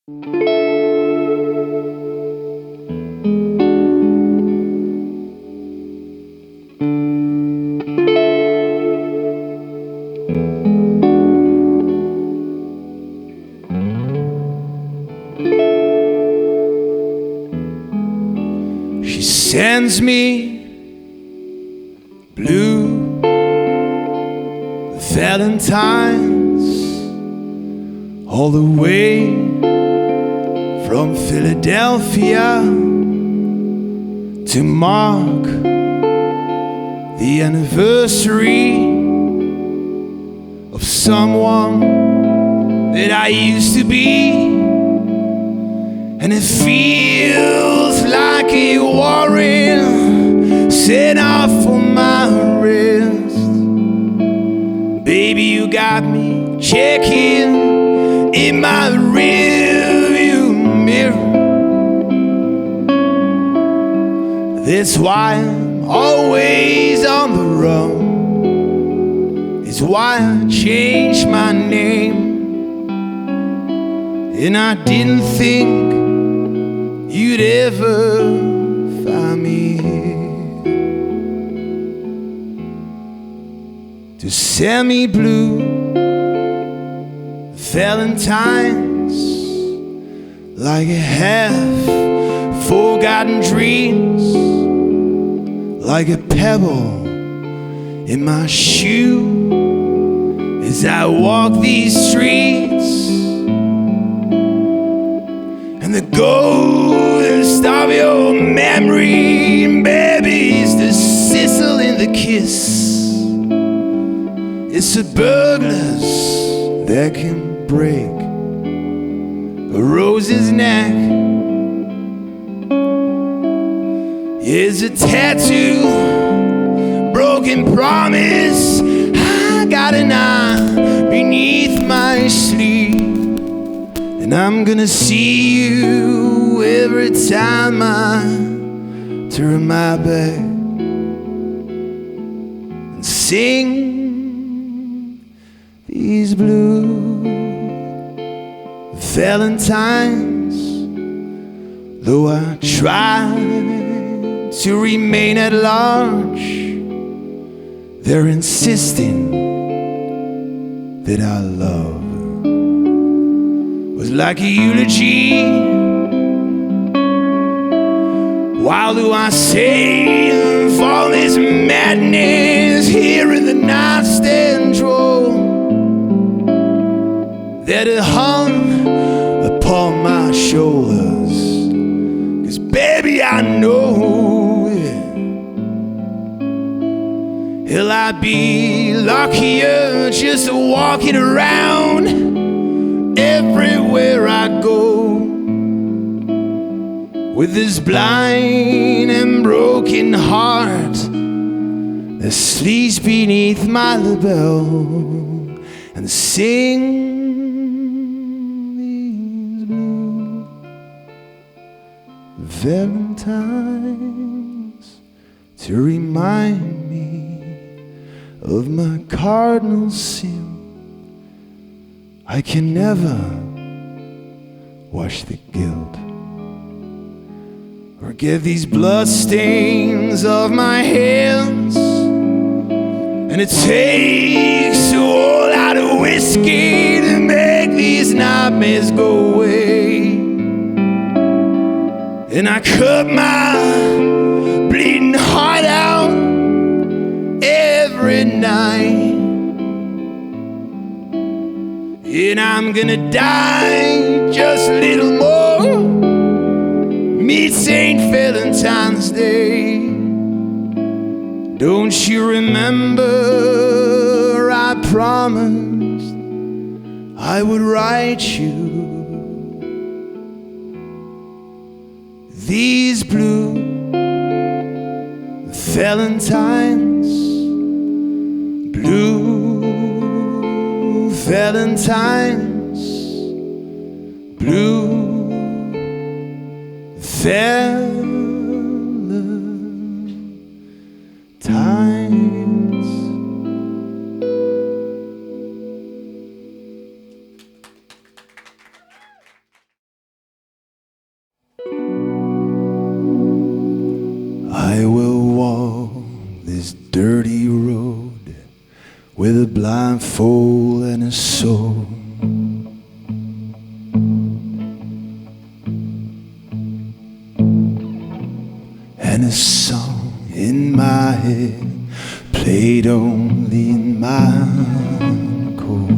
She sends me blue valentines all the way from Philadelphia to mark the anniversary of someone that I used to be. And it feels like a warrant set off for my wrist. Baby, you got me checking in my rearview mirror. That's why I'm always on the run. It's why I changed my name. And I didn't think you'd ever find me here to send me blue valentines, like half forgotten dreams, like a pebble in my shoe as I walk these streets. And the golden star of your memory, baby, is the sizzle in the kiss. It's the burglars that can break a rose's neck. It's a tattoo, broken promise. I got an eye beneath my sleeve. And I'm gonna see you every time I turn my back and sing these blue valentines. Though I try to remain at large, they're insisting that I love was like a eulogy. Why do I save for this madness here in the nightstand drawer that it hung upon my shoulders? 'Cause baby, I know hell, I'd be luckier just walking around everywhere I go with this blind and broken heart that sleeps beneath my label and sing these blue valentines to remind me of my cardinal sin. I can never wash the guilt or give these blood stains off my hands. And it takes a whole lot of whiskey to make these nightmares go away. And I cut my bleeding heart out every night. And I'm gonna die just a little more, meet St. Valentine's Day. Don't you remember I promised I would write you these blue valentines, blue valentines, blue valentines. head played only in my cold.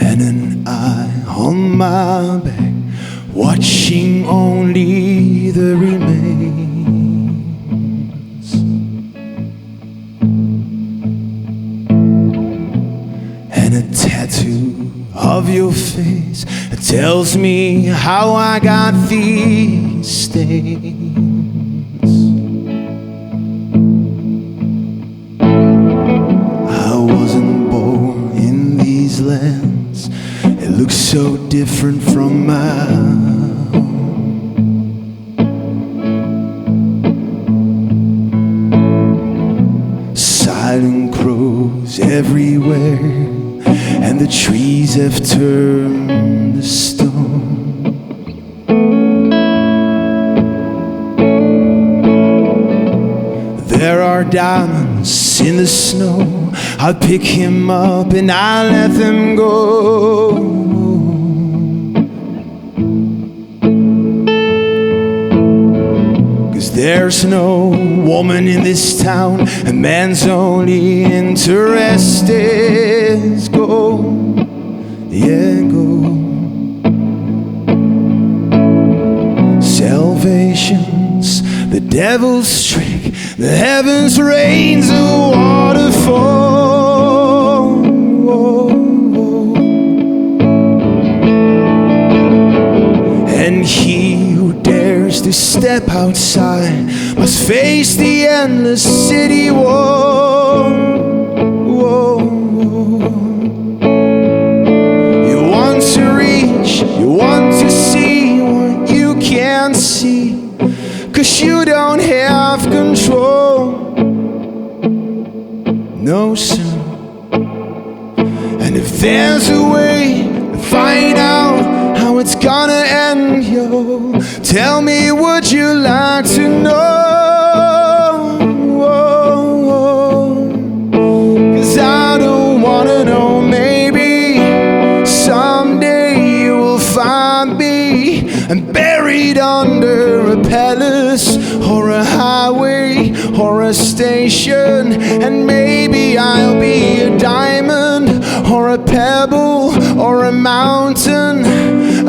And an eye on my back, watching only the remains. And a tattoo of your face that tells me how I got these stains. I wasn't born in these lands, it looks so different from my home. Silent crows everywhere, and the trees have turned to stone. There are diamonds in the snow, I'll pick him up and I'll let them go. There's no woman in this town, and man's only interest is gold. Yeah, gold. Salvation's the devil's trick, the heavens rains a waterfall. And he who dares to step outside must face the endless city wall. You want to reach, you want to see what you can't see, 'cause you don't have control. No, sir. And if there's a way to find out how it's gonna end, yo, tell me, would you like to know? 'Cause I don't wanna know. Maybe someday you will find me, and buried under a palace or a highway or a station. And maybe I'll be a diamond or a pebble or a mountain.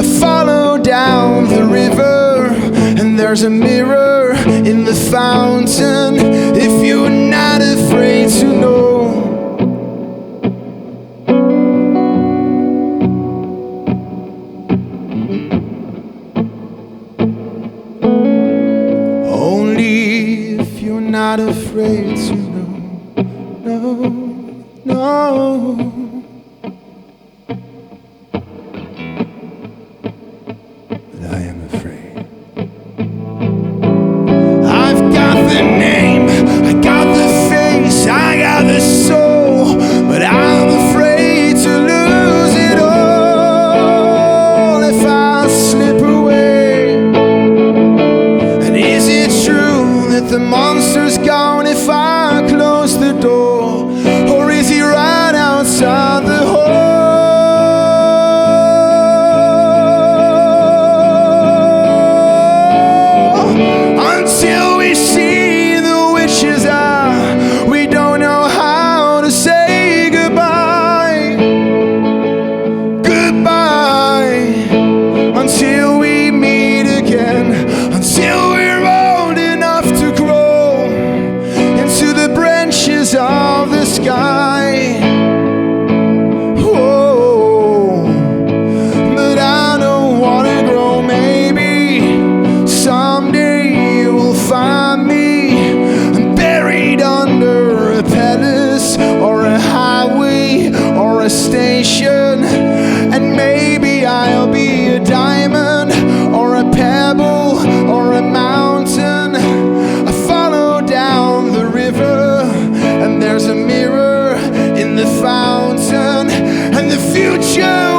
I follow down the river, and there's a mirror in the fountain. If you're not afraid to know, only if you're not afraid to know. No, no. I am afraid. I've got the name, I got the face, I got the soul, but I'm afraid to lose it all if I slip away. And is it true that the monster's gone if I close the door, or is he right outside the hall? Until we see the witch's eye, we don't know how to say goodbye. Goodbye. Until we meet again, until we're old enough to grow into the branches of the sky. Whoa. But I don't wanna grow. Maybe someday you will find me, I'm buried under a palace or a highway or a station. And maybe I'll be a diamond or a pebble or a mountain. I follow down the river, and there's a mirror in the fountain. And the future